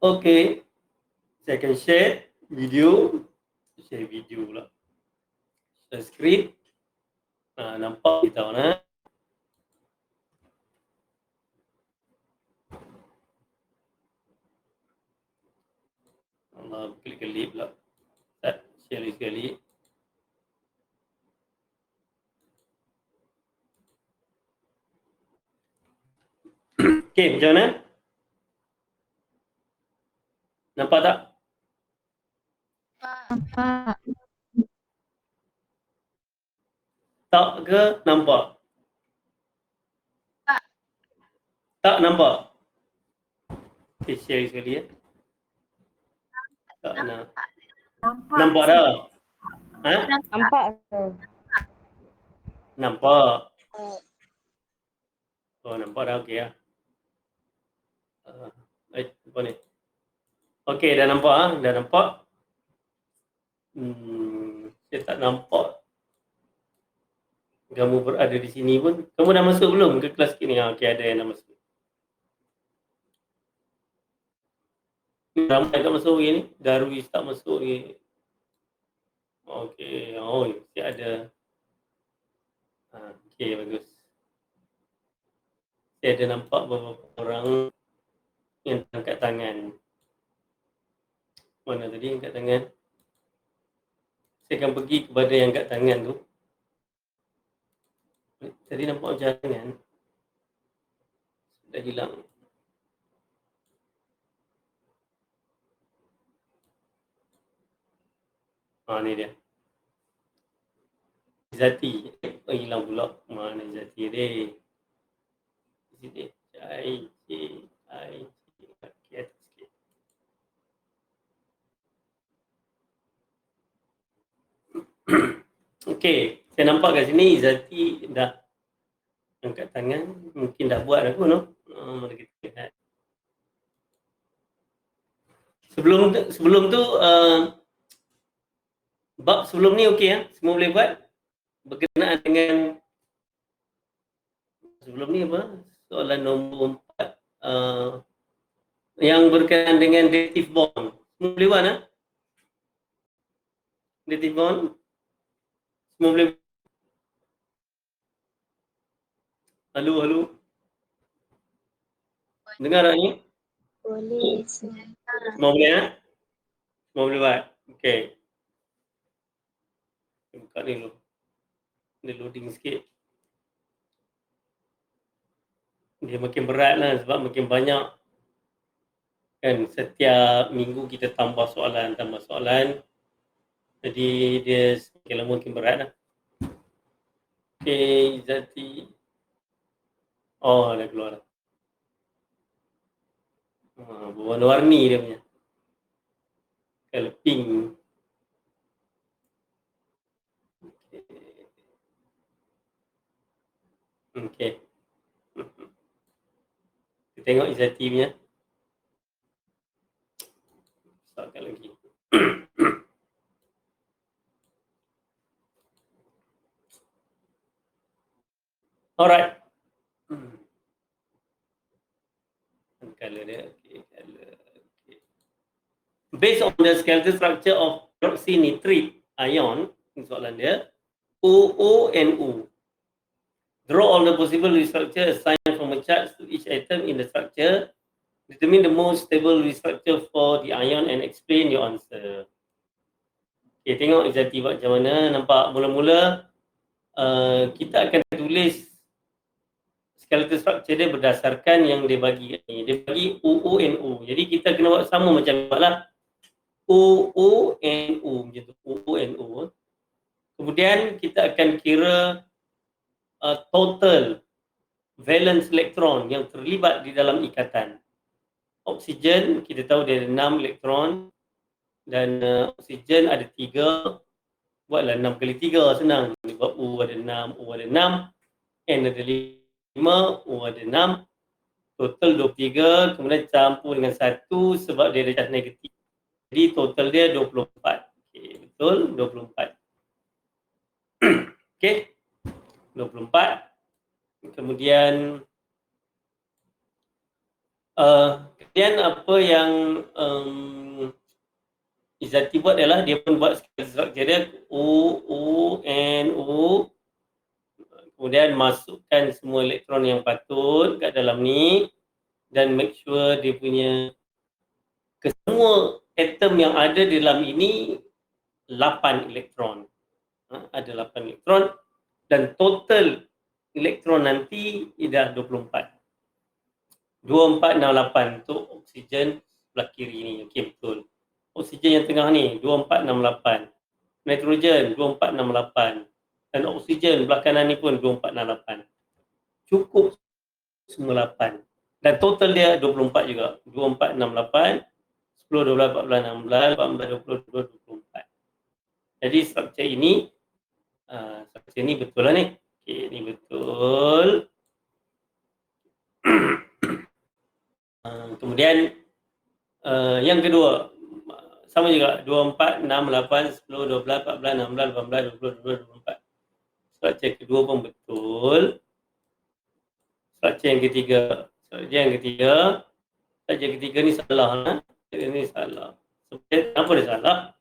Okey, saya akan share video pula. Share skrin. Nampak kita orang. Allah, klik-klik pula. Share sekali. Okey, macam mana? Nampak tak? Nampak. Tak ke nampak? Tak nampak? Okey, share sekali ya. Tak nak. Nampak dah? Ha? Nampak. Nampak. Oh, nampak dah, okey lah. Apa ni? Okey, dah nampak ah, dah nampak. Saya tak nampak kamu berada di sini pun. Kamu dah masuk belum ke kelas ni? Okey, ada yang dah masuk. Ramai tak masuk hari ni? Darwis tak masuk ni. Okey, oh, mesti ada. Okey, bagus. Saya ada nampak beberapa orang yang angkat tangan. Mana tadi angkat tangan? Saya akan pergi kepada yang angkat tangan tu. Tadi nampak macam tangan. Dah hilang. Ni dia. Zati. Hilang pula. Mana Zati dia? Sini. Okey, atas sikit. Okey, saya nampak kat sini Zati dah angkat tangan. Mungkin dah buat aku, no? Mari kita lihat. Sebelum tu bab sebelum ni okey ya, semua boleh buat berkenaan dengan sebelum ni apa? Soalan nombor 4 yang berkenaan dengan relative bond. Semua boleh buat relative bond? Semua boleh. Halo. Dengar tak ni? Boleh. Semua boleh Semua boleh buat. Okey. Buka ni dulu. Dia loading sikit. Dia makin berat lah sebab makin banyak kan, setiap minggu kita tambah soalan. Jadi dia semakin lama makin berat lah. Okey, Zati. Oh, dah keluar dah. Berwarna-warni dia punya. Color pink. Okey. Kita tengok Izati punya. Besarkan lagi. Alright. Color dia. Okay, color. Okay. Based on the skeletal structure of hydroxynitrate ion, soalan dia, OONO. Draw all the possible restructure assigned from a charge to each atom in the structure. Determine the most stable restructure for the ion and explain your answer. Okay, tengok Izati buat macam mana. Nampak mula-mula kita akan tulis skeletal structure dia berdasarkan yang dia bagi ni. Dia bagi OONO. Jadi kita kena buat sama macam ni lah. OONO macam tu. OONO. Kemudian kita akan kira total valence elektron yang terlibat di dalam ikatan. Oksigen kita tahu dia ada 6 elektron dan oksigen ada 3. Buatlah 6 kali 3 senang. Sebab O ada 6, O ada 6, N ada 5, O ada 6. Total 23, kemudian campur dengan 1 sebab dia ada charge negatif. Jadi total dia 24. Okey, betul 24. Okey. 24. Kemudian Kemudian apa yang Izzati buat adalah dia pun buat structure dia O, N, O. Kemudian masukkan semua elektron yang patut kat dalam ni dan make sure dia punya kesemua atom yang ada di dalam ini 8 elektron. Ada 8 elektron dan total elektron nanti dah 24. 2468 untuk oksigen sebelah kiri ni. Okey, betul. Oksigen yang tengah ni 2468. Nitrogen 2468 dan oksigen belah kanan ni pun 2468. Cukup semua 8. Dan total dia 24 juga. 2468, 10, 12, 14, 16, 18, 20, 22, 24. Jadi struktur ini struktur ni betul lah ni. Okey, ni betul. Kemudian yang kedua sama juga 24, 6, 8, 10, 12, 14, 16, 18, 20, 22, 24. Struktur kedua pun betul. Struktur yang ketiga. Struktur yang ketiga ni salah. Ini salah. Kenapa dia salah?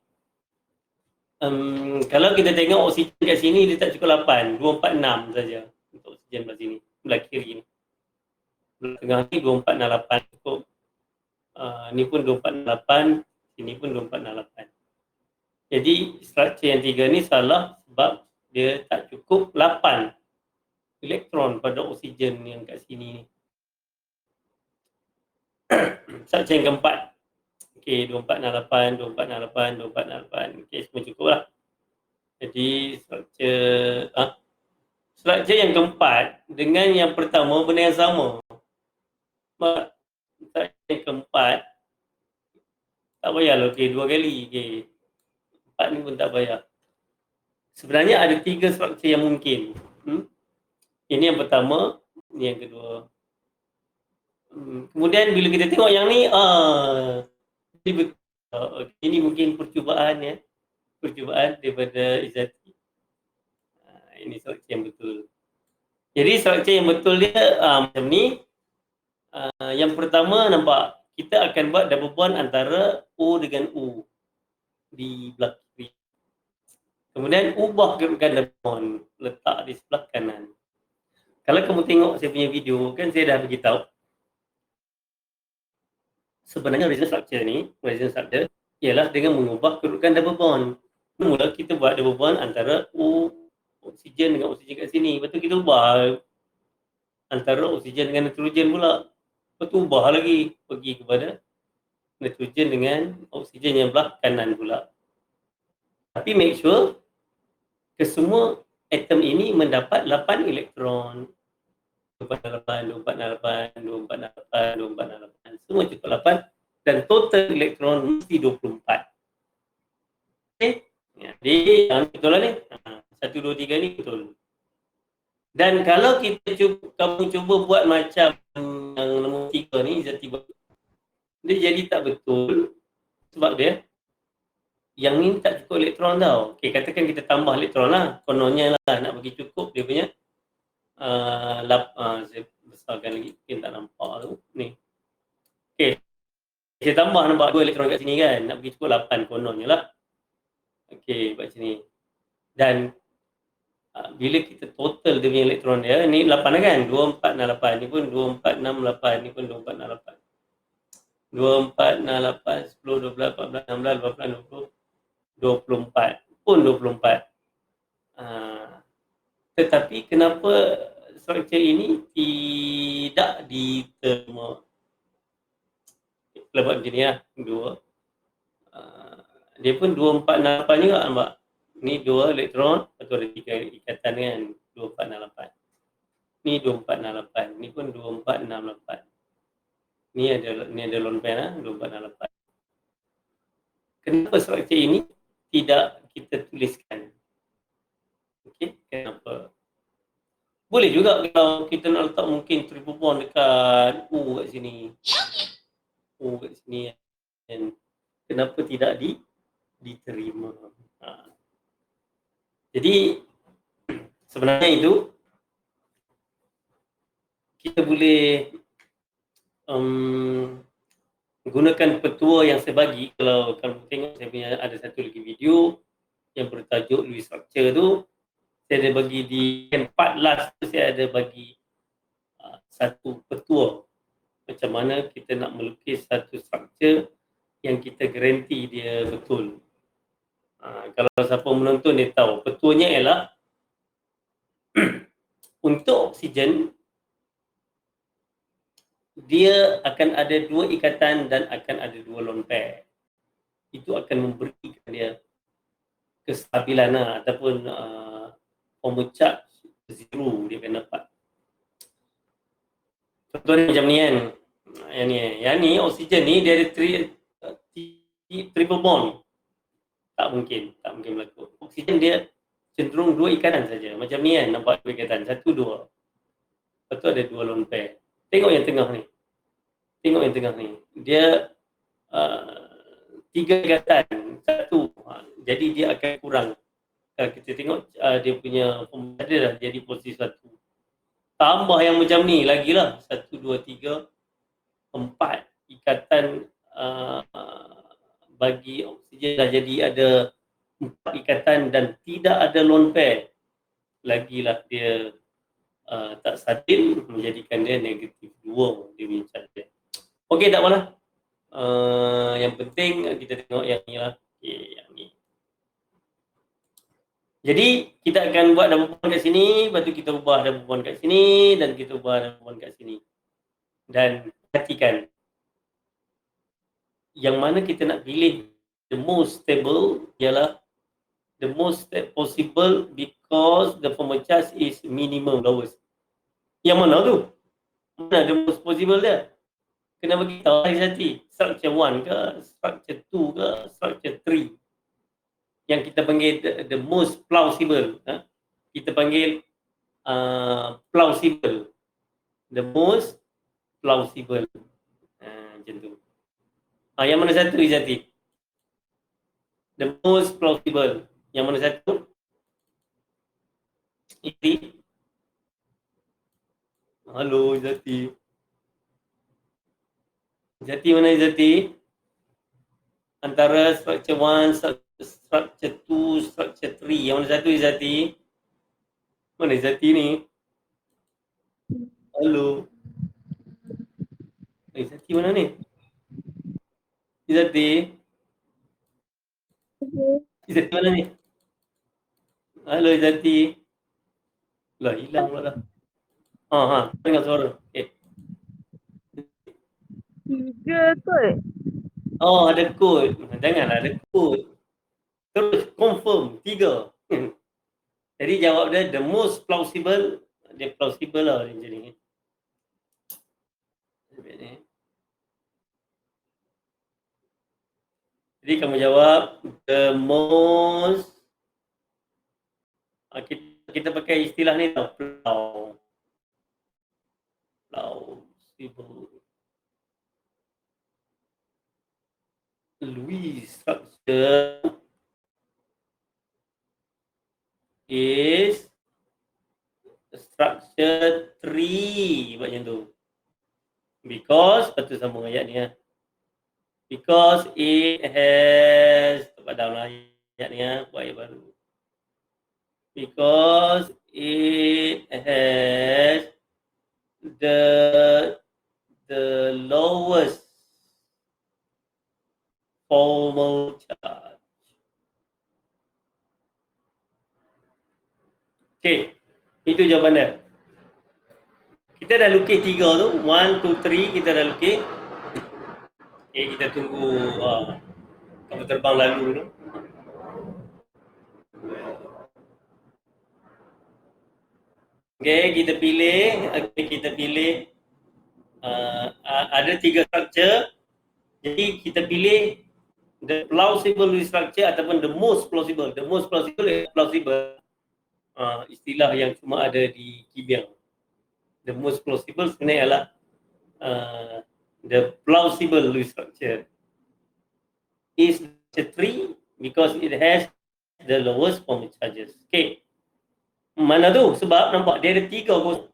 Kalau kita tengok oksigen kat sini dia tak cukup 8, 246 saja untuk oksigen belah sini, belah kiri ni. Belah tengah ni 2468 cukup. Ni pun 248, sini pun 248. Jadi struktur yang tiga ni salah sebab dia tak cukup 8 elektron pada oksigen yang kat sini ni. Struktur yang keempat. Okey, 2468, 2468, 2468. Okey, semua cukup lah. Jadi struktur yang keempat dengan yang pertama benda yang sama. Struktur yang keempat tak payahlah dua kali. Empat ni pun tak payah. Sebenarnya ada 3 struktur yang mungkin. Ini yang pertama, ini yang kedua. Kemudian bila kita tengok yang ni, ini mungkin percubaan ya. Percubaan daripada Izzati. Ini struktur yang betul. Jadi struktur yang betul dia macam ni. Yang pertama nampak kita akan buat double bond antara O dengan U di belah kiri. Kemudian ubah kedudukan double bond, letak di sebelah kanan. Kalau kamu tengok saya punya video kan saya dah beritahu sebenarnya resonance structure ni, resonance structure ialah dengan mengubah kedudukan double bond. Mula kita buat double bond antara O oksigen dengan oksigen kat sini. Lepas tu kita ubah antara oksigen dengan nitrogen pula. Lepas tu ubah lagi pergi kepada nitrogen dengan oksigen yang belah kanan pula. Tapi make sure kesemua atom ini mendapat 8 elektron. 248, 248, 248, 248. Semua cukup 8 dan total elektron mesti 24. Okey. Jadi yang betul lah ni. 1, 2, 3 ni betul. Dan kalau kamu cuba buat macam yang nombor 3 ni, Izzati buat, dia jadi tak betul sebab dia yang ni tak cukup elektron tau. Okey, katakan kita tambah elektron lah. Kononnya lah nak bagi cukup dia punya saya besarkan lagi, mungkin tak nampak tu. Ni. Okey. Saya tambah nampak 2 elektron kat sini kan. Nak bagi cukup 8 kononnya lah. Okey, buat sini. Dan bila kita total dia punya elektron dia, ni 8 lah kan? 2468, ni pun 2468, ni pun 2468. 2468, 10, 12, 14, 16, 18, 20, 24. Pun 24. Tetapi kenapa struktur ini tidak diterima? Kalau buat macam ni lah, 2. Dia pun 2468 juga nampak. Ni 2 elektron, lepas tu ada 3 ikatan kan, 2468. Ni 2468, ni pun 2468. Ni ada lone pair lah, 2468. Kenapa struktur ini tidak kita tuliskan? Okey, kenapa? Boleh juga kalau kita nak letak mungkin triple bond dekat O kat sini. O kat sini kan. Kenapa tidak diterima? Jadi sebenarnya itu kita boleh gunakan petua yang saya bagi. Kalau kamu tengok, saya punya ada satu lagi video yang bertajuk Lewis Structure tu, saya ada bagi di part last tu, saya ada bagi satu petua macam mana kita nak melukis satu structure yang kita garanti dia betul. Kalau siapa menonton dia tahu, petuanya ialah untuk oksigen dia akan ada dua ikatan dan akan ada dua lone pair. Itu akan memberikan dia kestabilan ataupun formal charge zero dia akan dapat. Contohnya macam ni kan. Yang ni oksigen ni dia ada triple bond. Tak mungkin berlaku. Oksigen dia cenderung dua ikatan saja. Macam ni kan, nampak dua ikatan, satu dua. Lepas tu ada dua lone pair. Tengok yang tengah ni. Dia tiga ikatan, satu. Jadi dia akan kurang. Kalau kita tengok dia punya formula dia dah jadi posisi satu. Tambah yang macam ni lagi lah. 1, 2, 3, 4 ikatan bagi oksigen dah jadi ada 4 ikatan dan tidak ada lone pair. Lagilah dia tak stabil, menjadikan dia negatif 2 dia punya charge. Okey, tak apalah. Yang penting kita tengok yang ni lah. Okay, yang ni. Jadi kita akan buat double bond kat sini, lepas tu kita ubah double bond kat sini dan kita ubah double bond kat sini. Dan perhatikan yang mana kita nak pilih the most stable ialah the most possible because the formal charge is minimum lowest. Yang mana tu? Mana the most possible dia? Kena bagi tahu hati-hati. Structure 1 ke, structure 2 ke, structure 3. Yang kita panggil the most plausible. Kita panggil plausible. The most plausible. Macam tu. Yang mana satu Izzati? The most plausible. Yang mana satu? Izzati? Halo Izzati. Izzati mana Izzati? Antara structure 1, structure 2, structure 3. Yang mana satu Izzati? Mana Izzati ni? Halo. Izzati mana ni? Izzati? Izzati mana ni? Halo Izzati. Lah hilang pula dah. Dengar suara. Tiga kot. Oh, ada kod. Janganlah ada kod. Terus confirm 3. Jadi jawab dia the most plausible. Dia plausible lah dia macam ni. Jadi kamu jawab the most, kita pakai istilah ni tau, plausible Lewis structure is structure 3 macam tu. Because, lepas tu sambung ayat ni because it has, tempat dalam ayat ni buat ayat baru. Because it has the lowest formal charge. Okay, itu jawapan dia. Kita dah lukis 3 tu, 1, 2, 3 kita dah lukis. Okay, kita tunggu kapal terbang lalu tu. Okay, kita pilih ada 3 structure. Jadi kita pilih the plausible structure ataupun the most plausible. The most plausible is plausible. Istilah yang cuma ada di Kibiang. The most plausible sebenarnya ialah the plausible structure is the 3 because it has the lowest formal charges. Okay. Mana tu? Sebab nampak dia ada 3 kosong.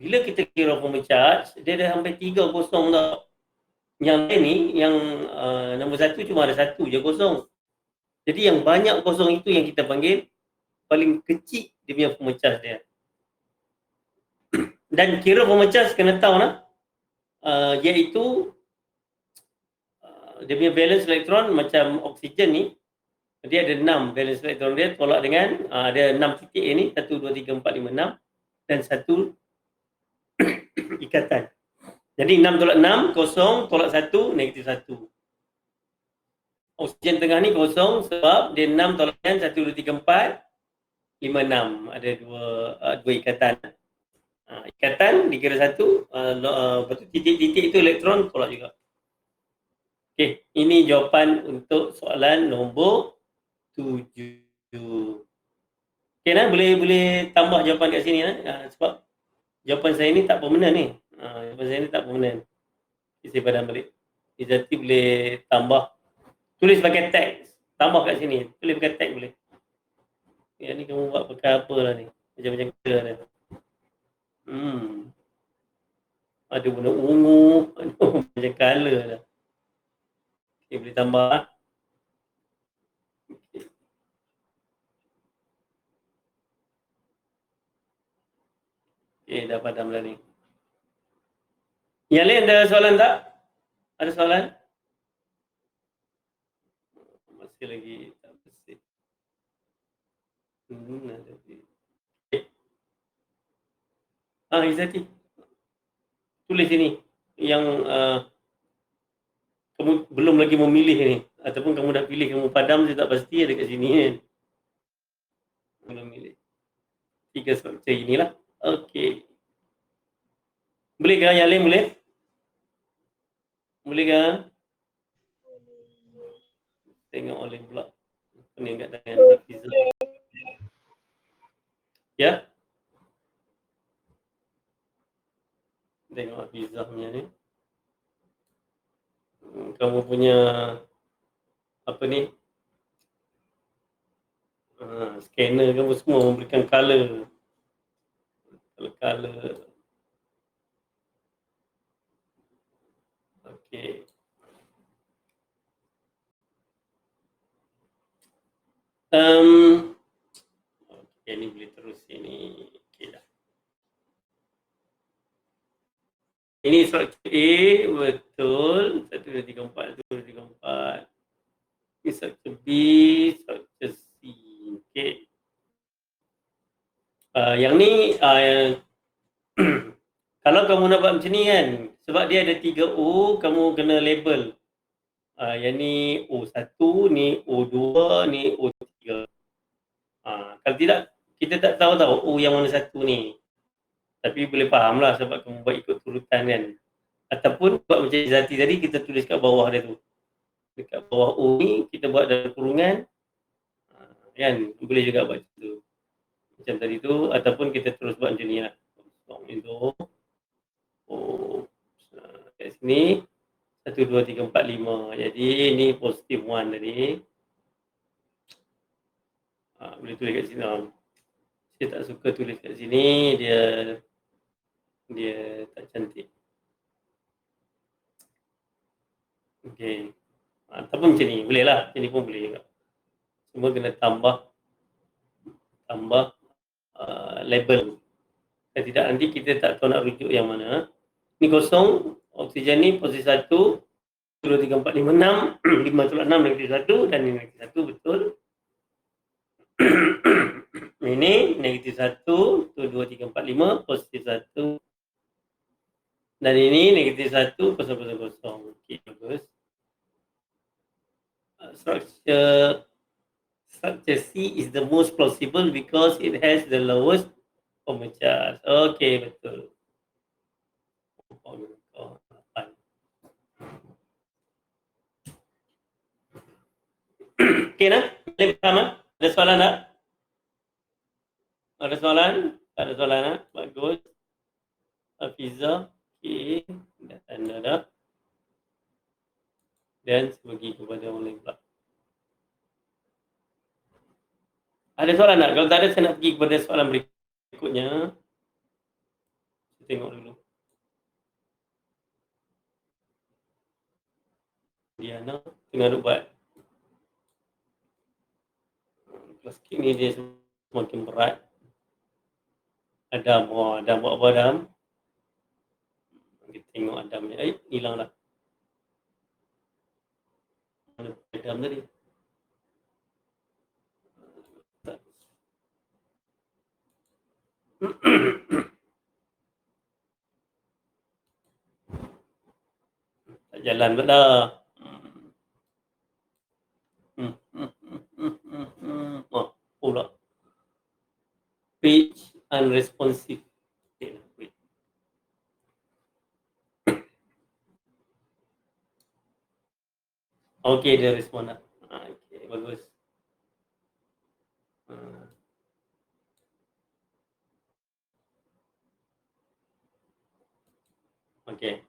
Bila kita kira formal charge, dia ada hampir 3 kosong tau. Yang lain ni, yang nombor 1 cuma ada 1 je kosong. Jadi yang banyak kosong itu yang kita panggil paling kecil dia punya pemecah dia. Dan kira pemecah kena tahu lah, iaitu dia punya valence elektron macam oksigen ni, dia ada 6 valence elektron dia tolak dengan ada 6 titik ni, 1, 2, 3, 4, 5, 6 dan 1 ikatan. Jadi 6 tolak 6, kosong, tolak 1, negatif 1. Oksigen tengah ni kosong sebab dia 6 tolak 1, 2, 3, 4, 5, 6. Ada dua ikatan. Ikatan dikira 1, titik-titik itu elektron tolak juga. Okey, ini jawapan untuk soalan nombor 7. Okey nah, boleh tambah jawapan kat sini nah. Sebab jawapan saya ni tak permanent ni. Jawapan saya ni tak permanent. Saya padam balik. Izati boleh tambah. Tulis pakai teks. Tambah kat sini. Tulis pakai teks boleh. Yang ni kamu buat pakai apa lah ni? Macam-macam kira dah. Ada warna ungu. Macam colour dah. Okay, boleh tambah. Okay, dah padam dah ni. Yang lain ada soalan tak? Ada soalan? Masih lagi tak bersih. Ada. Izati. Tulis sini. Yang kamu belum lagi memilih ni. Ataupun kamu dah pilih, kamu padam, saya tak pasti ada kat sini kan. Belum pilih. 3 struktur inilah. Okey. Boleh ke yang lain boleh? Boleh ke? Tengok oleh pula. Pening kat tangan Hafiza. Ya? Tengok Hafiza punya ni. Kamu punya apa ni? Scanner kamu semua memberikan color. Color. Okey. Okay, ni boleh terus ini. Okay dah. Ini struktur A, betul. 1, 2, 3, 4, 1, 2, 3, 4. Ini struktur B, struktur C. Okay. Yang ni, kalau kamu nak buat macam ni kan, sebab dia ada 3 O, kamu kena label. Yang ni O1, ni O2, ni O3. Kalau tidak, kita tak tahu O yang mana satu ni. Tapi boleh faham lah sebab kamu buat ikut turutan kan. Ataupun buat macam Izati tadi, kita tulis kat bawah dia tu. Dekat bawah O ni, kita buat dalam kurungan. Kan, boleh juga buat macam tu. Macam tadi tu, ataupun kita terus buat macam ni lah. Itu. Kat sini, 1, 2, 3, 4, 5. Jadi, ni positif 1 tadi. Boleh tulis kat sini. Saya tak suka tulis kat sini, dia tak cantik. Okey. Ataupun macam ni, boleh lah. Macam ni pun boleh juga. Semua kena tambah label. Kalau tidak, nanti kita tak tahu nak rujuk yang mana. Ni kosong, oksigen ni posisi 1, 2, 3, 4, 5, 6, 5 tolak 6 negatif 1 dan ini negatif 1, betul. Ini negatif 1, 2, 3, 4, 5, positif 1. Dan ini negatif 1, 0, 0, 0. Okey, bagus. Structure C is the most plausible because it has the lowest pemecah. Okey, betul. Okey nah? Boleh faham ah? Ada soalan tak? Ada soalan? Tak ada soalan ah? Bagus. Hafiza. Okey. Dah tanda dah. Dan pergi kepada orang lain pula. Ada soalan tak? Kalau tak ada, saya nak pergi kepada soalan berikutnya. Saya tengok dulu. Diana tengah duk buat kelas ni dia semakin berat. Adam, Adam buat apa Adam? Kita tengok Adam ni, hilang dah. Mana Adam tadi? Tak jalan pun dah. Oh, pula. Page unresponsive. Okay, wait. Okay, dia respon dah. Okay, bagus. Okay.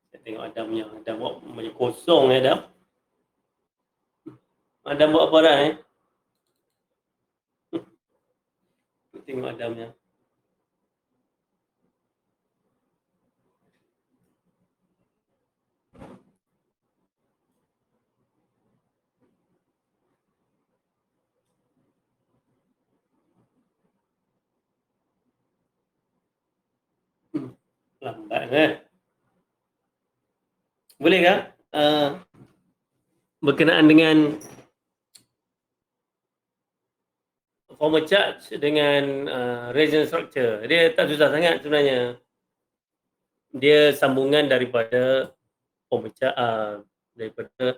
Saya tengok Adam punya. Adam buat macam kosong Adam. Adam buat apa dah Tengok Adam punya. Lambat Boleh kah? Berkenaan dengan formal charge dengan resonance structure. Dia tak susah sangat sebenarnya. Dia sambungan daripada formal charge, daripada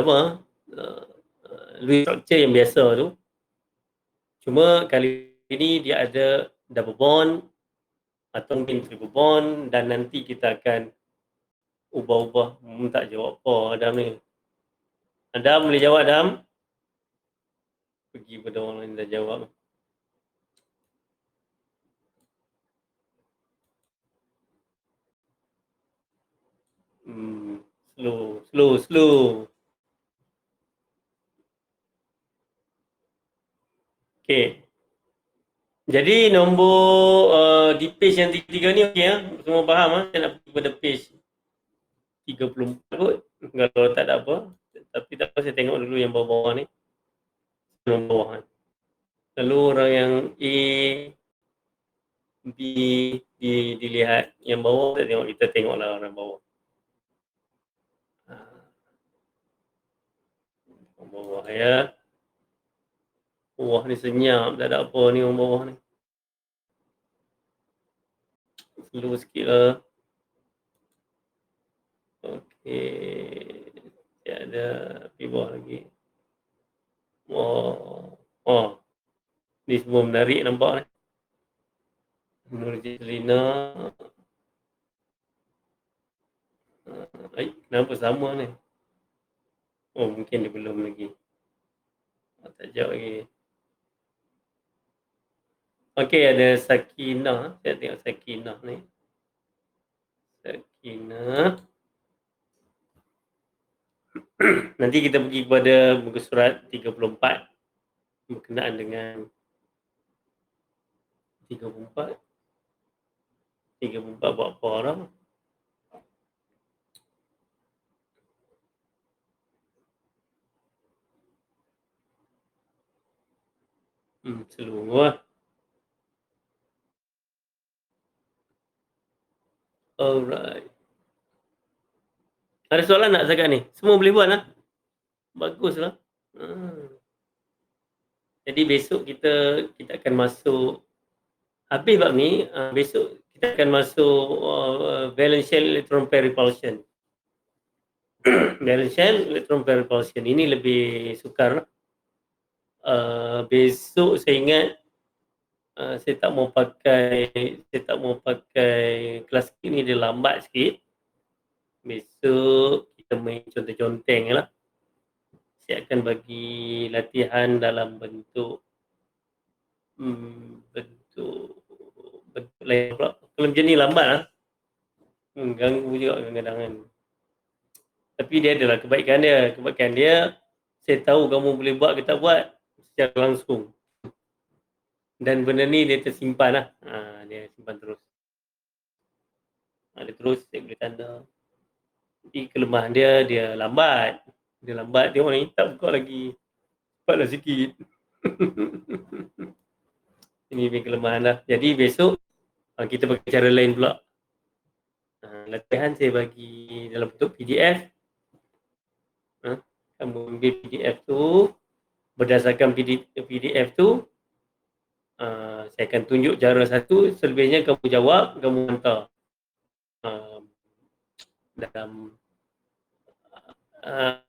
apa? Lewis structure yang biasa tu. Cuma kali ini dia ada double bond atau mungkin triple bond dan nanti kita akan ubah-ubah. Tak jawab apa Adam ni. Adam boleh jawab Adam? Pergi pada orang lain dah jawab. Slow. Okay. Jadi nombor di page yang 3 ni okey ya. Semua faham saya nak pergi pada page 34 kot. Kalau tak ada apa. Tapi tak apa, saya tengok dulu yang bawah-bawah ni. Yang bawah. Lalu orang yang A, B dilihat. Yang bawah kita tengoklah orang bawah. Orang bawah ya. Bawah ni senyap. Tak ada apa ni orang bawah ni. Slow sikit lah. Okey. Dia ada pergi bawah lagi. Ni semua menarik nampak ni. Nurji Selina. Kenapa sama ni? Oh, mungkin dia belum lagi. Tak jawab lagi. Okey, ada Sakinah. Saya tengok Sakinah ni. Sakinah. Nanti kita pergi kepada muka surat 34 berkenaan dengan 34 buat apa orang? Seluruh. Alright. Ada soalan nak setakat ni? Semua boleh buat lah. Baguslah. Jadi besok kita akan masuk, habis bab ni, besok kita akan masuk valence shell electron pair repulsion. Valence shell electron pair repulsion ini lebih sukar lah. Besok saya ingat saya tak mau pakai kelas ini, dia lambat sikit. Besok kita main conteng-conteng lah. Saya akan bagi latihan dalam bentuk lain pula. Kalau macam ni lambat lah. Ganggu juga kadang-kadang kan. Tapi dia adalah kebaikan dia. Kebaikan dia, saya tahu kamu boleh buat ke tak buat secara langsung. Dan benda ni dia tersimpan lah. Dia simpan terus. Dia terus, saya boleh tanda. Tapi kelemahan dia lambat. Dia lambat, tengok ni tak buka lagi. Cepatlah sikit. Ini punya kelemahan lah. Jadi besok kita pakai cara lain pula. Latihan saya bagi dalam bentuk PDF. Kamu ambil PDF tu, berdasarkan PDF tu, saya akan tunjuk cara satu, selebihnya kamu jawab, kamu hantar dalam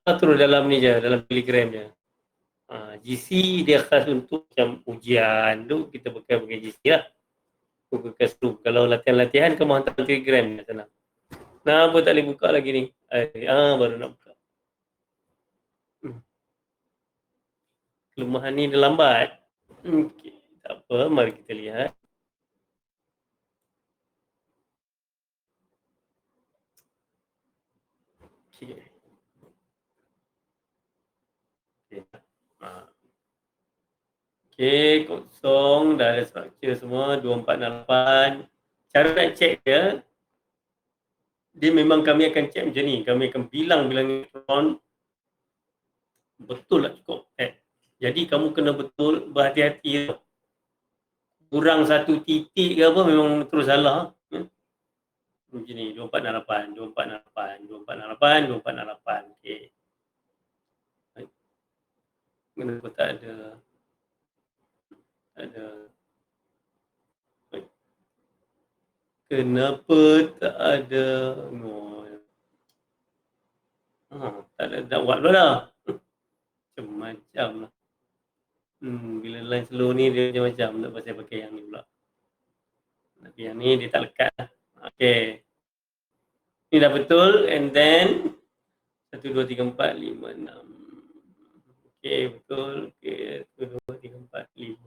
terus dalam ni je, dalam Telegram je. GC dia khas untuk macam ujian tu, kita pakai GC lah. Google Classroom. Kalau latihan-latihan kamu hantar Telegram je sana. Kenapa tak boleh buka lagi ni? Baru nak buka. Kelemahan ni dia lambat. Okay, tak apa, mari kita lihat. Okay. Okay, kosong, dah ada struktur semua, 248. Cara nak check dia memang kami akan check macam ni. Kami akan bilang elektron betul tak cukup. Jadi kamu kena betul berhati-hati. Kurang satu titik ke apa memang terus salah. Macam ni, 2468, 2468, 2468, 2468. Okay. Kenapa tak ada? Kenapa tak ada? Tak ada nak buat pula dah. Macam-macam lah. Bila line slow ni dia macam-macam. Tak pasal pakai yang ni pula. Tapi yang ni dia tak lekat lah. Okay. Ni dah betul. And then 1, 2, 3, 4, 5, 6. Okay, betul. Okay, 1, 2, 3, 4, 5.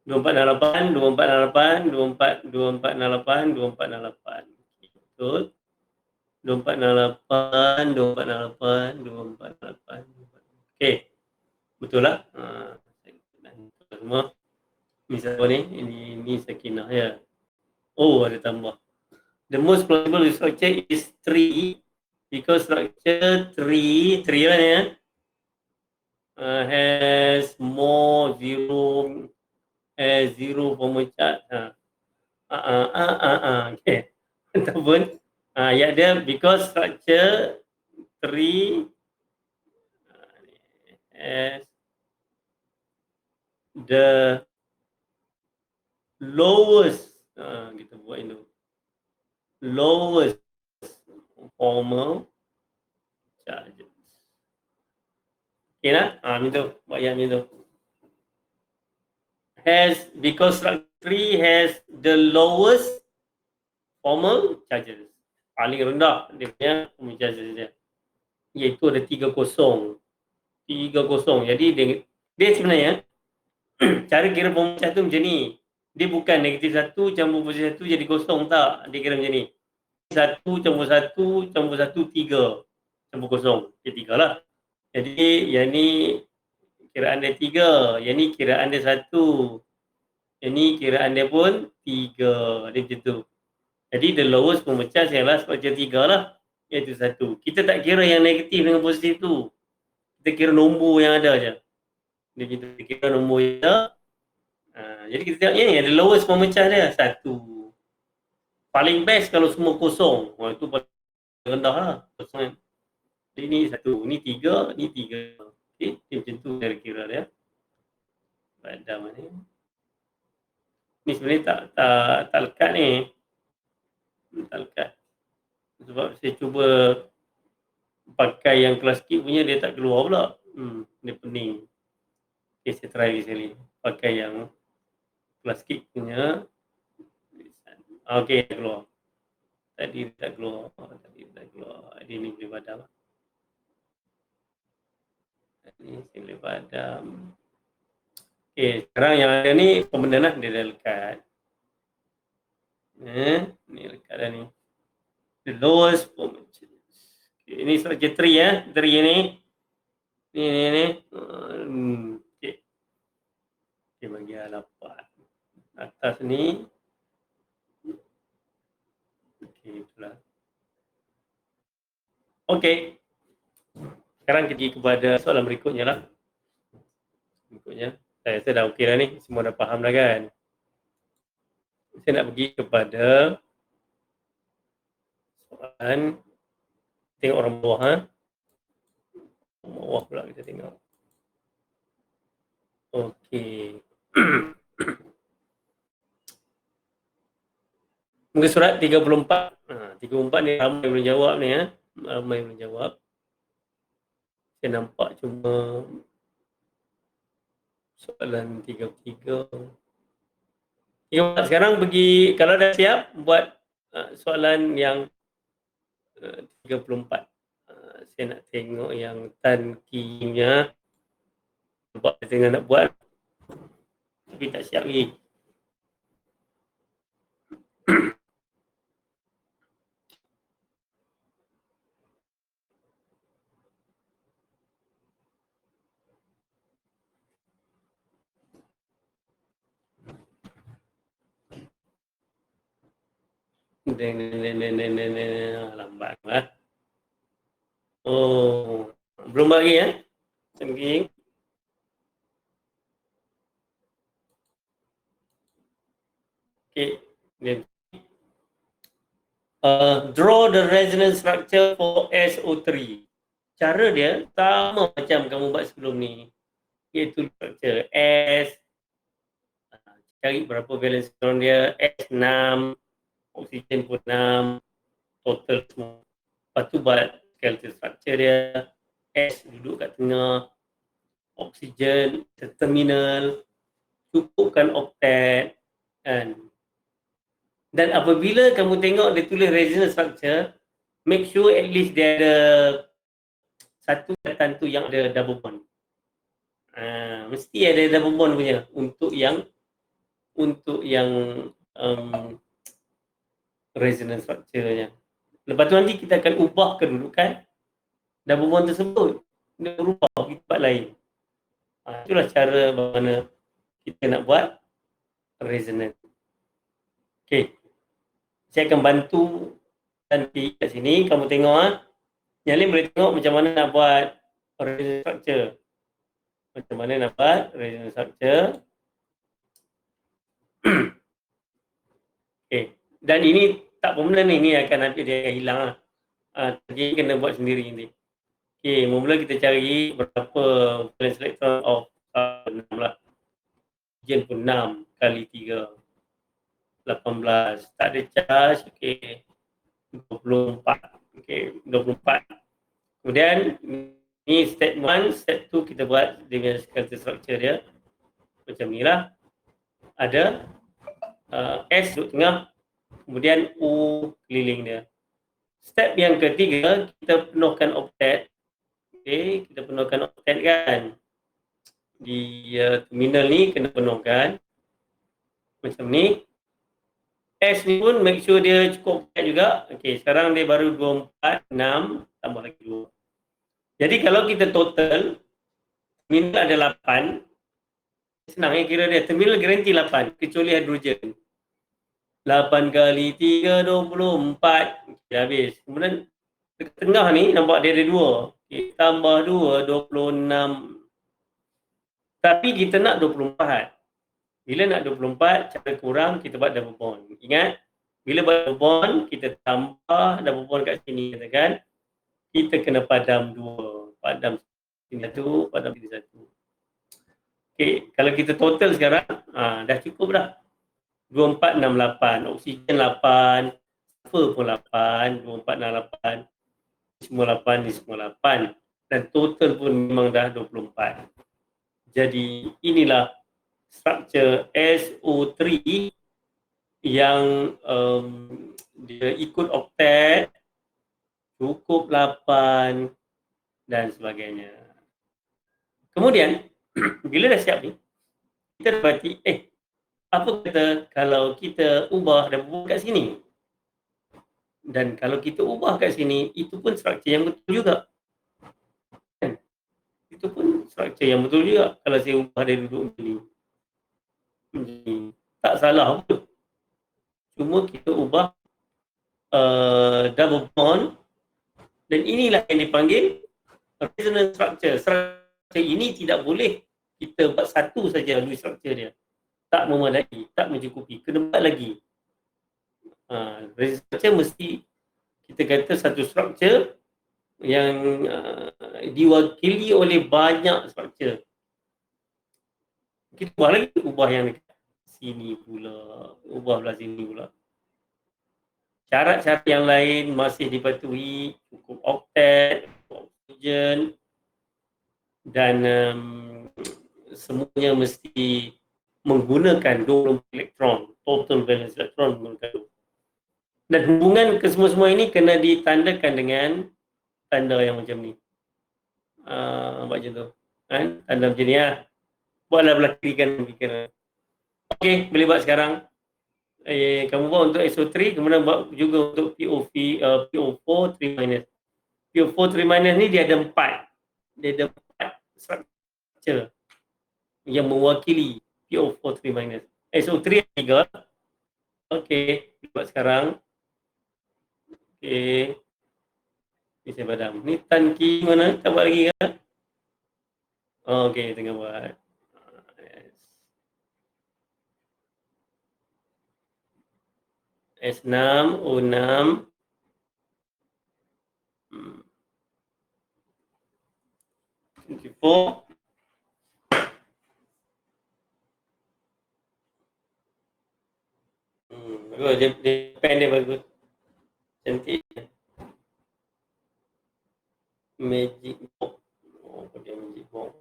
2468, 2468, 2468, 2468. Okay, betul. 2468, 2468, 2468. Okay. Betul lah. Semua. Ni siapa ni? Ini Sakinah ya. Oh, ada tambah. The most plausible structure is 3 because structure 3 mana ya? Has more zero pemecah. Okay. Ataupun ya dia because structure 3 has the lowest kita buat itu lowest formal charges. Okay lah, macam tu, buat yang macam tu. Has, because structure 3 has the lowest formal charges. Paling rendah dia punya formal charges dia. Iaitu ada 30. 30. Jadi dia sebenarnya cara kira formal charge tu macam ni. Dia bukan -1 campur +1 jadi kosong, tak. Dia kira macam ni. 1 campur 1 campur 1, 3 campur kosong. Dia 3 lah. Jadi yang ni kiraan dia 3, yang ni kiraan dia 1. Yang ni kiraan dia pun 3. Dia macam tu. Jadi the lowest pemecah ialah structure 3 lah. Iaitu 1. Kita tak kira yang negatif dengan positif tu. Kita kira nombor yang ada je. Dia kita kira nombor yang ada. Jadi kita tengok ni ada lowest pemecah dia 1. Paling best kalau semua kosong. Itu paling rendah lah. Kosong. Jadi ni 1, ni 3, ni 3. Okay, macam tu cara kira dia. Pada mana ni sebenarnya tak lekat ni. Tak lekat. Sebab saya cuba pakai yang kelas skip punya dia tak keluar pula. Dia pening. Okay, saya try sekali. Pakai yang kelas skip punya. Okay, keluar. Tadi tak keluar. Ini ni boleh padam. Ini saya boleh padam. Okay, sekarang yang ada ni pembenda lah. Dia dah lekat. Ni lekat dah ni. The lowest pemecah. Okay, ini structure 3 ya. 3 ni. Ni. Okay. Okay, bagi halapan. Atas ni. Okay, itulah. Okey. Sekarang kita pergi kepada soalan berikutnya lah. Saya rasa dah okey dah ni. Semua dah faham dah kan? Saya nak pergi kepada soalan. Tengok orang bawah ha. Bawah pula kita tengok. Okey. Muka surat 34. 34 ni ramai boleh jawab ni ya. Ramai boleh jawab. Saya nampak cuma soalan 33. Sekarang pergi, kalau dah siap, buat soalan yang 34. Saya nak tengok yang Tan Ki-nya. Nampak saya tengah nak buat. Tapi tak siap lagi. Lambat lah. Oh, belum lagi ya? Mungkin. Okay. Draw the resonance structure for SO3. Cara dia sama macam kamu buat sebelum ni. Iaitu structure S. Cari berapa valence elektron dia. S6. Oksigen pun 6. Total semua. Lepas tu buat skeletal structure dia. S duduk kat tengah. Oksigen terminal. Cukupkan oktet. Dan apabila kamu tengok dia tulis resonance structure, make sure at least dia ada satu katan tu yang ada double bond. Mesti ada double bond punya untuk yang resonance structure-nya. Lepas tu nanti kita akan ubah kedudukan double bond tersebut. Dia berubah ke tempat lain. Itulah cara bagaimana kita nak buat resonance. Okey. Saya akan bantu nanti kat sini. Kamu tengok Yang lain boleh tengok macam mana nak buat resonance structure. Macam mana nak buat resonance structure. Okey. Dan ini tak permanent ni akan nanti dia akan hilang lah. Jadi kena buat sendiri nanti. Okey, mula kita cari berapa valence electron of 6 lah. Oksigen pun 6 kali 3. 18. Tak ada charge. Okey. 24. Okey, 24. Kemudian ni step 1, step 2 kita buat dengan skeletal structure dia. Macam ni lah. Ada S duduk tengah. Kemudian U keliling dia. Step yang ketiga, kita penuhkan oktet. Okey, kita penuhkan oktet kan. Di terminal ni kena penuhkan. Macam ni. S ni pun make sure dia cukup oktet juga. Okey, sekarang dia baru 24, 6, tambah lagi 2. Jadi kalau kita total, terminal ada 8. Senang kira dia. Terminal garanti 8, kecuali hidrogen. 8 kali 3, 24. Dah habis. Kemudian dekat tengah ni nampak dia ada 2. Okay, tambah 2, 26. Tapi kita nak 24. Bila nak 24, cara kurang kita buat double bond. Ingat, bila buat double bond, kita tambah double bond kat sini. Katakan, kita kena padam 2. Padam sini 1, padam sini 1. Okay, kalau kita total sekarang, dah cukup dah. 24, 68. Oksigen 8. Sulfur pun 8. 24, 68. Semua 8, ni semua 8. Dan total pun memang dah 24. Jadi inilah struktur SO3 yang dia ikut oktet, cukup 8 dan sebagainya. Kemudian, bila dah siap ni, kita dapati, apa kata kalau kita ubah dan buat kat sini? Dan kalau kita ubah kat sini, itu pun struktur yang betul juga. Kan? Itu pun struktur yang betul juga kalau saya ubah dia duduk macam ni. Tak salah pun. Cuma kita ubah double bond Dan inilah yang dipanggil resonance structure. Structure ini tidak boleh kita buat satu saja melalui structure dia. Tak memadai, tak mencukupi. Kena buat lagi. Resonance structure mesti kita kata satu structure yang diwakili oleh banyak structure. Kita ubah lagi, ubah yang dekat sini pula, ubah belah sini pula. Syarat-syarat yang lain masih dipatuhi, cukup oktet, oksigen, dan semuanya mesti menggunakan 24 elektron, total valence elektron menggunakan 24. Dan hubungan ke semua-semua ini kena ditandakan dengan tanda yang macam ni. Buat macam tu. Kan? Tanda macam ni lah. Buatlah belah kiri kanan fikiran. Okey, boleh buat sekarang. Kamu buat untuk SO3, kemudian buat juga untuk PO4 3-. PO4 3- ni dia ada 4. Dia ada 4 structure yang mewakili PO4 3-. SO3 3. Okey, buat sekarang. Okey. Ni saya padam. Ni Tan Ki mana? Tak buat lagi ke? Okey, tengah buat. S6, O6. Hmm. 24. Bagus, dia pen dia bagus. Cantik. Magic box. Apa dia magic box?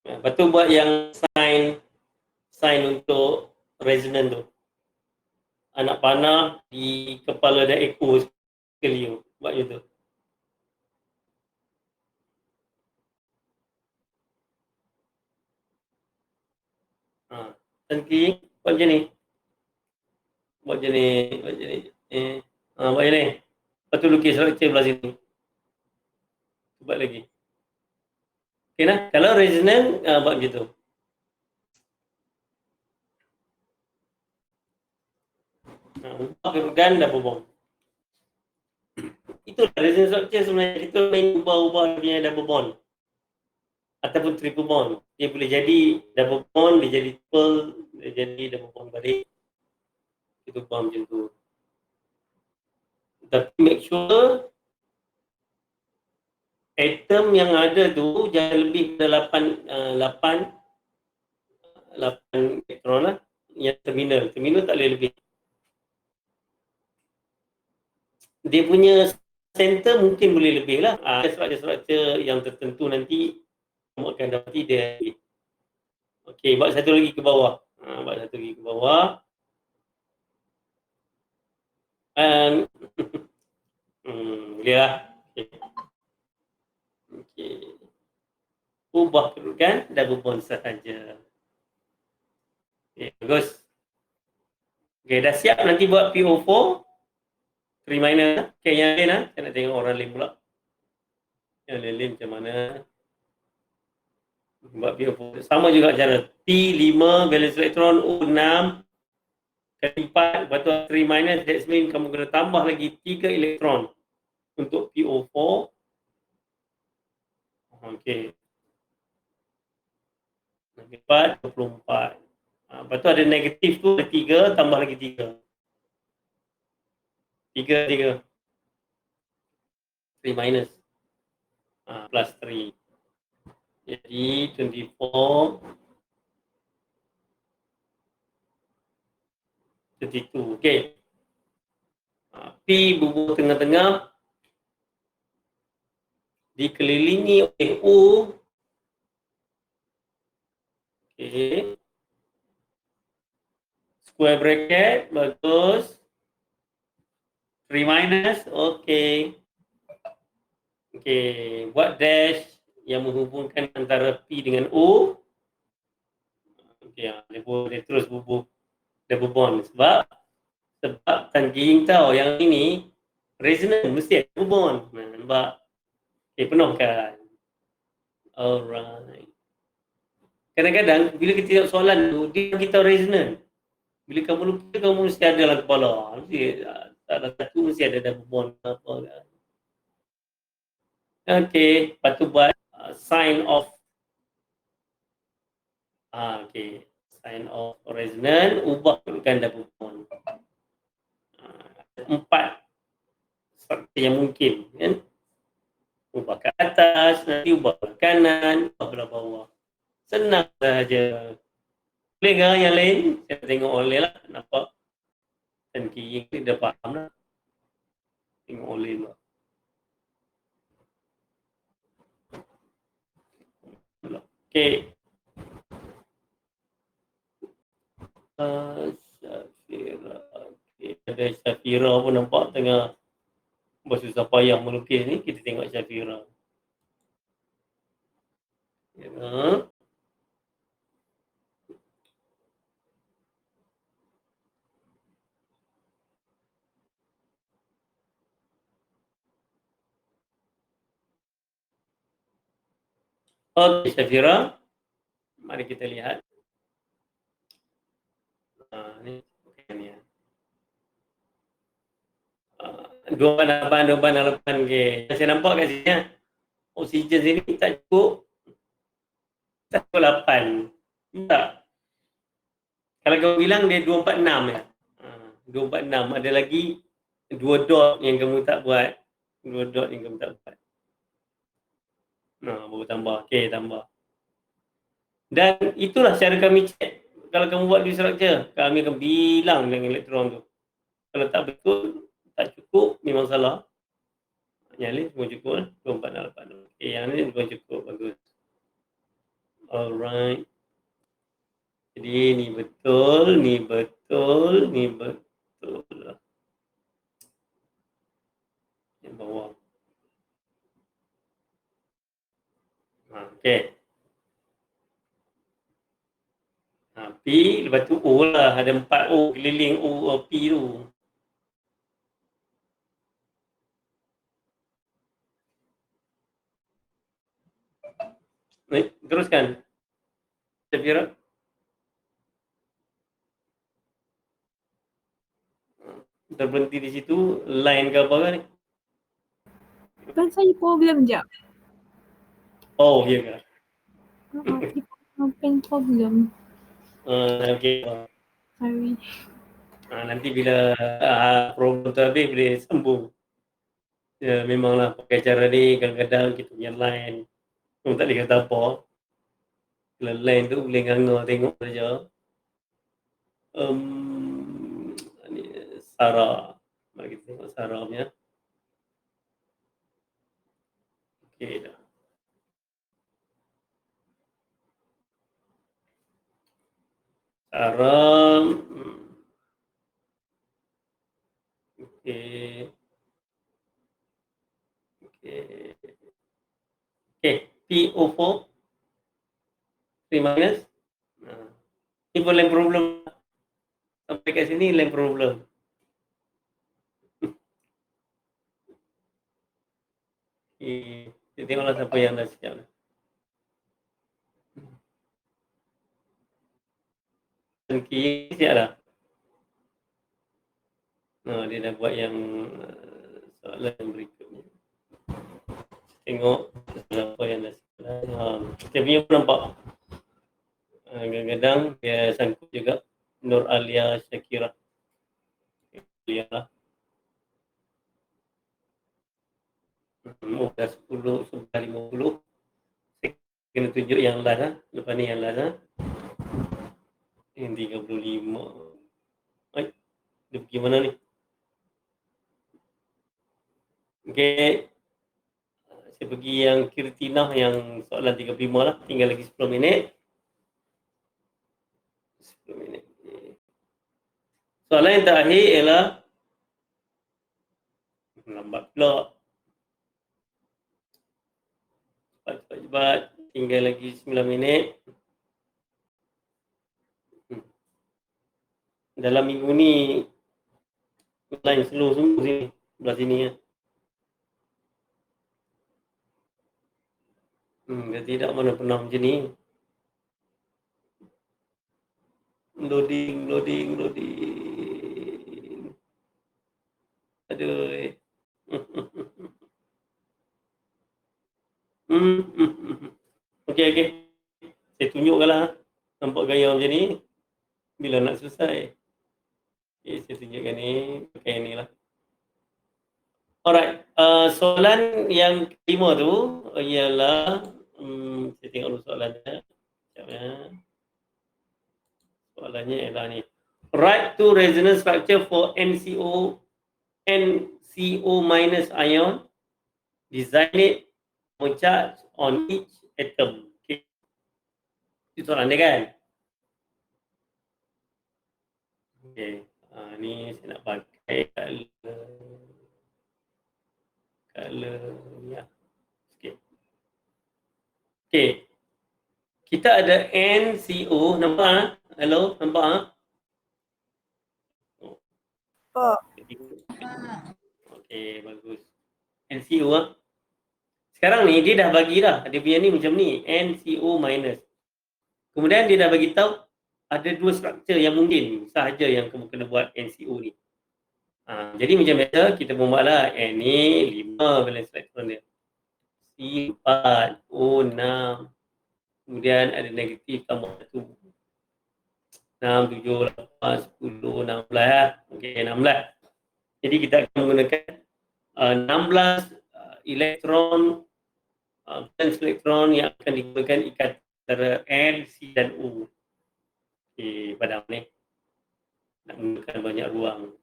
Lepas tu buat yang sign untuk resonant tu. Anak panah di kepala dia echo sekali tu. Buat macam tu. Nanti buat macam ni. Buat macam ni. Buat macam ni. Buat macam ni. Lepas tu lukis structure belah sini. Buat lagi. Okay lah. Kalau resonant, buat macam tu. Ubah kerugan dah berbom. Itulah resonance structure sebenarnya. Kita main ubah-ubah dia double bond. Ataupun triple bond. Dia boleh jadi double bond, dia jadi triple, dia jadi double bond balik. Kita ubah macam tu. Tapi make sure atom yang ada tu jangan lebih dari 8 elektron lah. Yang terminal. Terminal tak boleh lebih. Dia punya center mungkin boleh lebih lah. Struktur-struktur yang tertentu nanti kamu akan dapati dia. Okey, buat satu lagi ke bawah. Buat satu lagi ke bawah. Boleh lah. Okey. Ubah kedudukan double bond sahaja. Okey, bagus. Okey, dah siap nanti buat PO4. 3-. Okey, yang lain lah. Saya nak tengok orang lain pula. Yang lain macam mana. Buat PO4. Sama juga cara. P5, valence elektron, O6. Kali 4, lepas tu 3-. That means kamu kena tambah lagi 3 elektron. Untuk PO4. Okey. 4, 24. Lepas tu ada negatif tu, ada 3, tambah lagi 3. 3. 3-. Plus 3. Jadi 24. 32. Okey. P bubuh tengah-tengah dikelilingi oleh O. Okey. Square bracket, bagus. 3-. Okey. Okey, buat dash yang menghubungkan antara P dengan O. Okey, dia boleh terus bubuh double bond sebab Tan Ki tahu yang ini resonant mesti ada double bond. Nampak? Okey, penuhkan. Alright. Kadang-kadang bila kita tengok soalan tu, dia kita resonant. Bila kamu lupa, kamu mesti ada dalam kepala. Mesti ada satu, mesti ada dalam bubuan apa kan. Okey, lepas tu buat sign of okey. Sign of resonance, ubah ganda bubuan. 4 struktur yang mungkin kan. Ubah ke atas, nanti ubah ke kanan, ubah belah bawah. Senang saja. Boleh ke yang lain? Saya tengok oleh lah, nampak. Dan kiri ni dah faham lah. Tengok oleh lah. Okey. Syafira. Okay. Ada Syafira pun nampak tengah bersusah payah melukis ni. Kita tengok Syafira. Ya. Okey Syafira. Mari kita lihat. Ni. Ni. Dua ban halapan ke. Saya nampak kat sini. Oksigen sini tak cukup. Tak cukup 8. Tak. Kalau kamu bilang dia 246 ya. 246. Ada lagi 2 dot yang kamu tak buat. 2 dot yang kamu tak buat. Baru tambah. Okey, tambah. Dan itulah cara kami cek. Kalau kamu buat di structure, kami akan bilang dengan elektron tu. Kalau tak betul, tak cukup, memang salah. Yang ni semua cukup lah. 248. Okey, yang ni semua cukup. Bagus. Alright. Jadi ni betul, ni betul, ni betul lah. Yang bawah. Okey. P, lepas tu O lah. Ada 4 O keliling O, P tu. Teruskan. Syafira. Terberhenti di situ, line ke apa kan ni? Kan saya problem jap. Oh, ya ke? Pen problem. Okey. Sorry. Nanti bila problem tu habis, boleh sambung. Ya, memanglah pakai cara ni, kadang-kadang kita punya line. Kamu tak boleh kata apa. Kalau line tu boleh nganga tengok saja. Ni Sarah. Mari kita tengok Sarah punya. Okey dah. Sarah. Okey. Okey. Okey, PO4 3 minus. Ni pun lain problem. Sampai kat sini lain problem. Kita tengoklah siapa yang dah siap. Kiri siap dah. Dia dah buat yang soalan berikutnya. Tengok siapa yang dah siap. Kita punya pun nampak. Kadang-kadang dia sangkut juga. Nur Alia Syakira. Lihatlah. Dah 10, sudah 50. Saya kena tunjuk yang last lah. Lepas ni yang last lah. Yang 35. Dia pergi mana ni? Okey. Saya pergi yang Kirtinah yang soalan 35 lah. Tinggal lagi 10 minit. 10 minit. Soalan yang terakhir ialah lambat pula. Cepat. Tinggal lagi 9 minit. Dalam minggu ni line slow semua sini. Belah sini ya. Dia tidak mana pernah macam ni. Loading. Aduh. Okey. Saya tunjukkanlah nampak gaya macam ni bila nak selesai. Okey, saya tunjukkan ni pakai ni lah. Alright, soalan yang kelima tu ialah saya tengok dulu soalannya. Sekejap ya. Soalannya ialah ni. Write two resonance structure for NCO minus ion. Design it for charge on each atom. Okay. Itu soalan dia kan? Okay. Ni saya nak pakai color ya. Sikit. Okay. Kita ada NCO, nampak? Hello, nampak? Oh. Okay, bagus. NCO sekarang ni dia dah bagi dah. Dia punya ni macam ni, NCO minus. Kemudian dia dah bagi tahu ada dua struktur yang mungkin sahaja yang kamu kena buat NCO ni. Jadi macam biasa kita buatlah N ni 5 valence elektron dia. C 4, O 6. Kemudian ada negatif tambah 1. 6, 7, 8, 10, 16. Okey, 16. Jadi kita akan menggunakan 16 elektron valence elektron yang akan digunakan ikatan antara N, C dan O. Okey, padam ni. Nak menggunakan banyak ruang.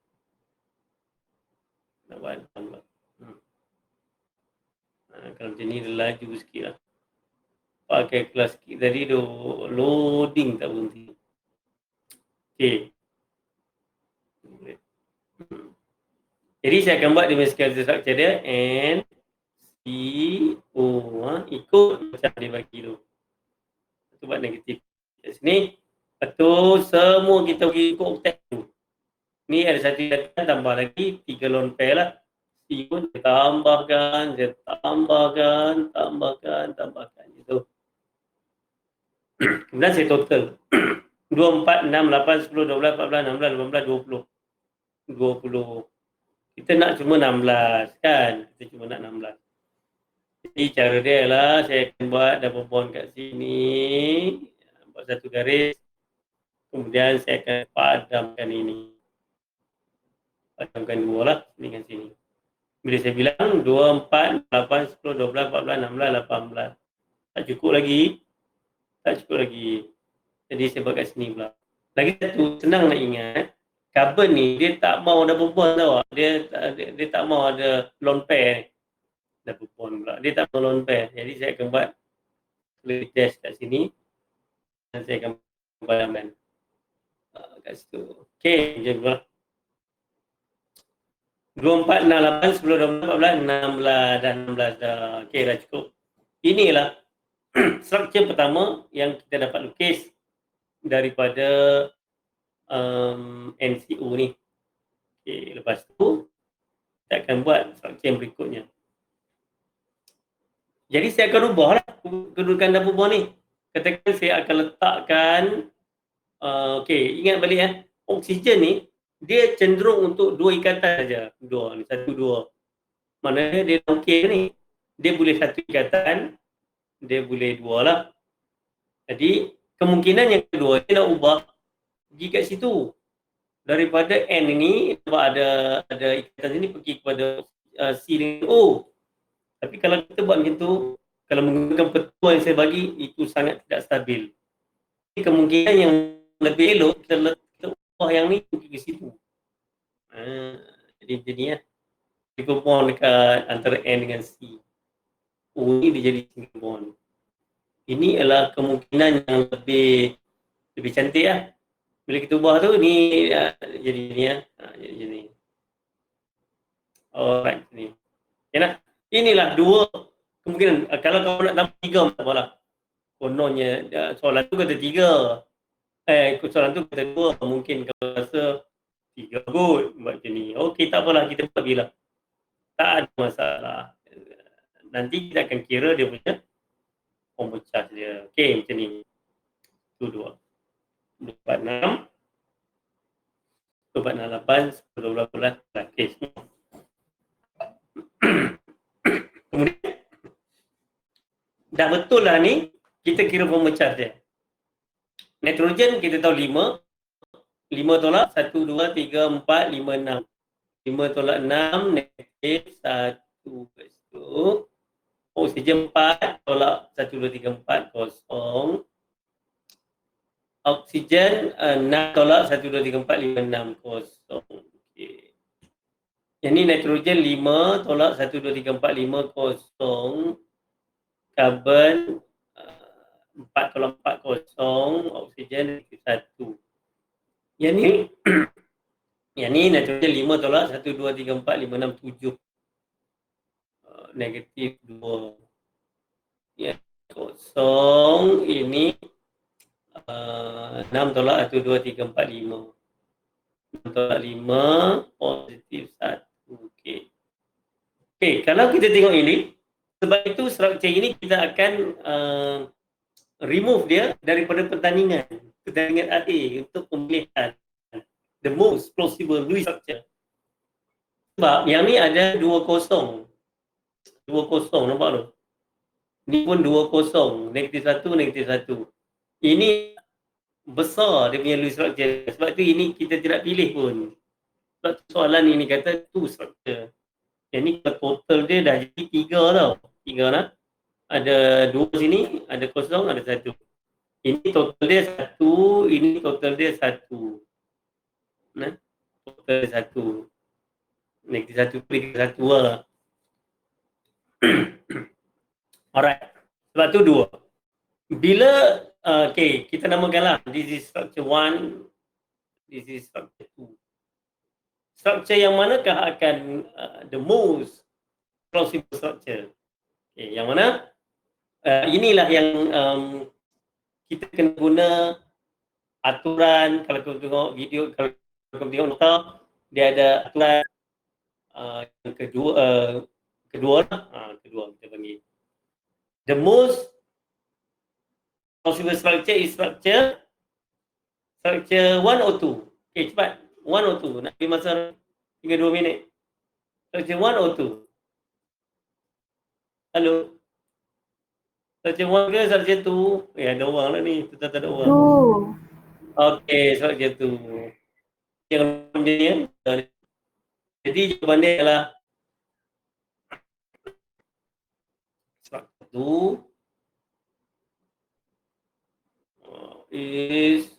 Nak buat tambah. Kalau macam ni dia laju sikit lah. Pakai kelas sikit tadi tu loading tak berhenti. Okey. Jadi saya akan buat dia skeletal structure dia N, C, O. Ikut macam dia bagi tu. Itu buat negatif. Kat sini. Lepas tu semua kita pergi ikut oktet tu. Ni ada satu data tambah lagi 3 lone pair lah. C pun saya tambahkan gitu. Kemudian saya total 2, 4, 6, 8, 10, 12, 14, 16, 18, 20. Kita nak cuma 16 kan? Kita cuma nak 16. Jadi cara dia adalah saya akan buat double bond kat sini. Buat satu garis. Kemudian saya akan padamkan ini. Padamkan dua lah. Sini dengan sini. Bila saya bilang 2, 4, 8, 10, 12, 14, 16, 18. Tak cukup lagi. Jadi saya buat kat sini pula. Lagi satu, senang nak ingat. Carbon ni dia tak mau double bond tau. Dia tak mau ada lone pair. Double bond pula. Dia tak mau lone pair. Jadi saya akan buat test kat sini. Dan saya akan padamkan kat situ. Okey, macam tu lah. 2, 4, 6, 8, 10, 12, 14, 16 dan 16 dah. Okey, dah cukup. Inilah struktur pertama yang kita dapat lukis daripada NCO ni. Okey, lepas tu kita akan buat struktur yang berikutnya. Jadi saya akan ubahlah kedudukan double bond ni. Katakan saya akan letakkan okey, ingat balik oksigen ni dia cenderung untuk dua ikatan saja. Dua ni, 1, 2. Maknanya dia okey ni. Dia boleh satu ikatan, dia boleh dua lah. Jadi kemungkinan yang kedua dia nak ubah pergi kat situ. Daripada N ini sebab ada ikatan sini pergi kepada C dengan O. Tapi kalau kita buat macam tu, kalau menggunakan petua yang saya bagi, itu sangat tidak stabil. Jadi kemungkinan yang lebih elok kita ubah yang ni pergi ke situ. Jadi triple bond dekat antara N dengan C. O ni dia jadi single bond. Ini adalah kemungkinan yang lebih cantik lah. Bila kita ubah tu ni jadi ni jadi ni. Alright ni. Okeylah. Inilah dua kemungkinan. Kalau kau nak tambah 3 tak apalah. Kononnya soalan tu kata 3. Soalan tu kata 2. Mungkin kau rasa 3 kot buat macam ni. Okey, tak apalah, kita buat bila. Tak ada masalah. Nanti kita akan kira dia punya pemecah dia. Okey, macam ni. Itu 2. 246, 248, 10, 12, okey. Kemudian dah betul lah ni, kita kira pemecah dia. Nitrogen kita tahu 5 tolak 1, 2, 3, 4, 5, 6. 5 tolak 6 negatif 1. Lepas tu oksigen 4 tolak 1, 2, 3, 4 kosong. Oksigen 6 tolak 1, 2, 3, 4, 5, 6 kosong. Okey. Yang ni nitrogen 5 tolak 1, 2, 3, 4, 5 kosong. Karbon 4 tolak 4 kosong. Oksigen 1. Yang ni yang ni nitrogen 5 tolak 1, 2, 3, 4, 5, 6, 7. Negatif 2. Ya, kosong. Ini 6 tolak 1, 2, 3, 4, 5. 6 tolak 5, positif 1. Okey. Okey, kalau kita tengok ini, sebab itu struktur ini kita akan remove dia daripada pertandingan A untuk pemilihan the most plausible Lewis structure. Sebab yang ni ada 2 kosong. 2 kosong, nampak tu? Ni pun 2 kosong, negatif 1, negatif 1. Ini besar dia punya Lewis structure. Sebab tu ini kita tidak pilih pun. Sebab tu soalan ini kata 2 structure. Yang ni total dia dah jadi 3 tau. 3 lah. Ada 2 sini, ada kosong, ada 1. Ini total dia 1, ini total dia 1. Nah, total dia 1. Negatif 1, negatif 1 lah. Alright. Sebab tu 2. Bila, okay, kita namakanlah. This is structure 1. This is structure 2. Structure yang manakah akan the most plausible structure? Okay, yang mana? Inilah yang kita kena guna aturan. Kalau kau tengok video, kalau kau tengok nota, dia ada aturan yang kedua kita panggil. The most possible structure is structure 1 or 2. Okay, cepat. 1 or 2. Nak beri masa tinggal 2 minit. Structure 1 or 2? Halo? Structure 1 ke structure 2? Ada orang lah ni. Tetap ada orang. Okay, structure 2. Yang macam ni ya. Jadi jawapan dia adalah structure 2 is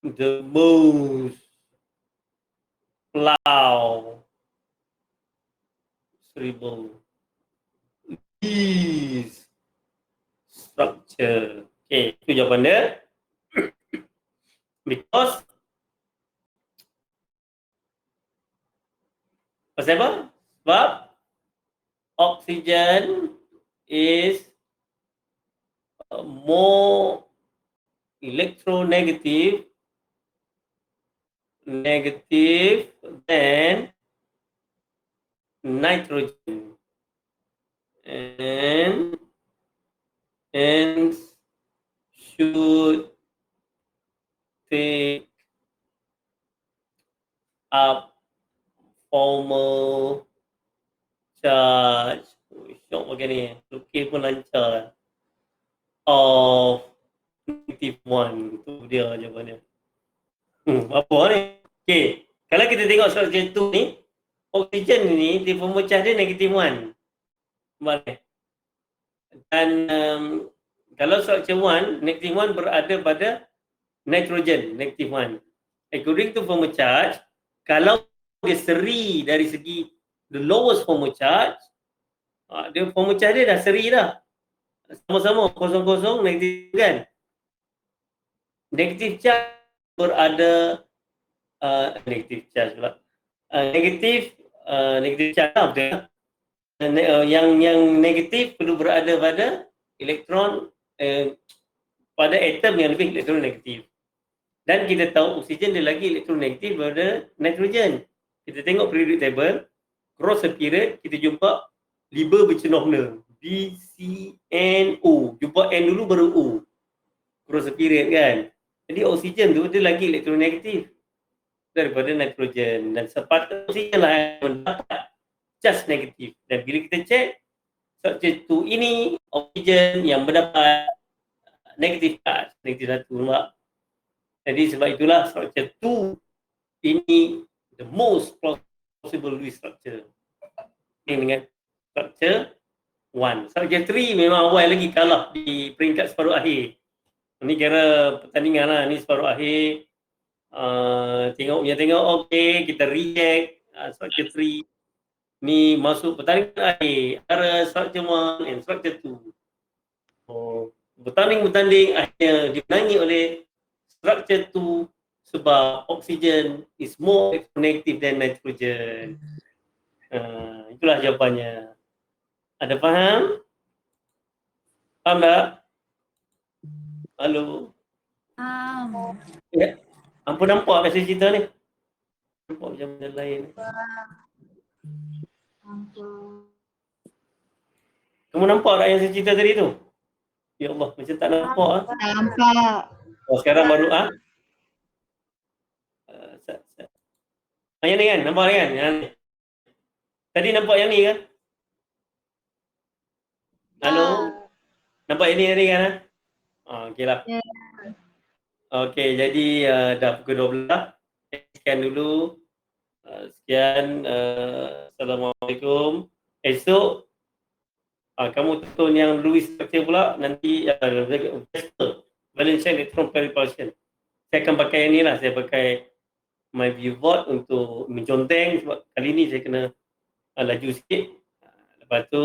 the most plausible is structure. Okay, itu jawapan dia. Because pasal apa? Sebab oxygen is more electronegative than nitrogen and should take up formal charge. Syok pakai ni. Lukis pun lancar. Of -1. Itu dia jawapannya. Apa ni? Okay. Kalau kita tengok structure 2 ni, oksigen ni dia pemecah dia -1. Boleh. Dan kalau structure 1, -1 berada pada nitrogen, -1. According to formal charge, kalau dia seri dari segi the lowest formal charge, dia formal charge dia dah seri dah. Sama-sama, kosong-kosong, negatif kan? Negative charge berada negative charge pula. Negative charge lah betul. Yang negatif perlu berada pada elektron pada atom yang lebih elektronegatif. Dan kita tahu oksigen dia lagi elektronegatif daripada nitrogen. Kita tengok periodic table, cross a period, kita jumpa liber bercenofna. BCNO. Jumpa N dulu baru O. Cross a period kan. Jadi oksigen tu dia lagi elektronegatif daripada nitrogen, dan sepatutnya oksigen lah yang mendapat charge negatif. Dan bila kita cek structure 2 ini, oksigen yang mendapat negatif charge, negatif satu, nampak? Jadi sebab itulah structure 2 ini the most possible Lewis structure. Ini dengan structure 1. Structure 3 memang awal lagi kalah di peringkat separuh akhir. Ini kira pertandingan lah, ni separuh akhir. Tengok okey, kita reject structure 3. Ni masuk pertandingan akhir antara structure 1 and structure 2. Bertanding akhirnya dimenangi oleh structure 2 sebab oksigen is more electronegative than nitrogen. Itulah jawapannya. Ada faham? Faham tak? Halo? Ya. Ampun nampak kat saya cerita ni. Nampak macam benda lain. Kamu nampak tak yang saya cerita tadi tu? Ya Allah, macam tak nampak ah. Nampak. Oh, sekarang baru ah. Yang ni kan? Nampak ni kan? Yang ni. Tadi nampak yang ni kan? Halo? Nampak yang ni tadi kan? Okey lah. Okey, jadi dah pukul 12. Sekian dulu. Assalamualaikum. Esok kamu tonton yang Lewis structure pula, nanti Valencia electron pair repulsion. Saya akan pakai yang ni lah, saya pakai my view board untuk menconteng sebab kali ni saya kena laju sikit. Lepas tu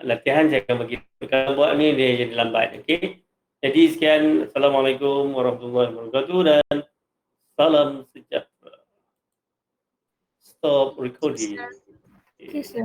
latihan saya akan bagi. Kalau buat ni dia jadi lambat, okey. Jadi sekian, Assalamualaikum warahmatullahi wabarakatuh dan salam sejahtera. Stop recording. Okay, sir.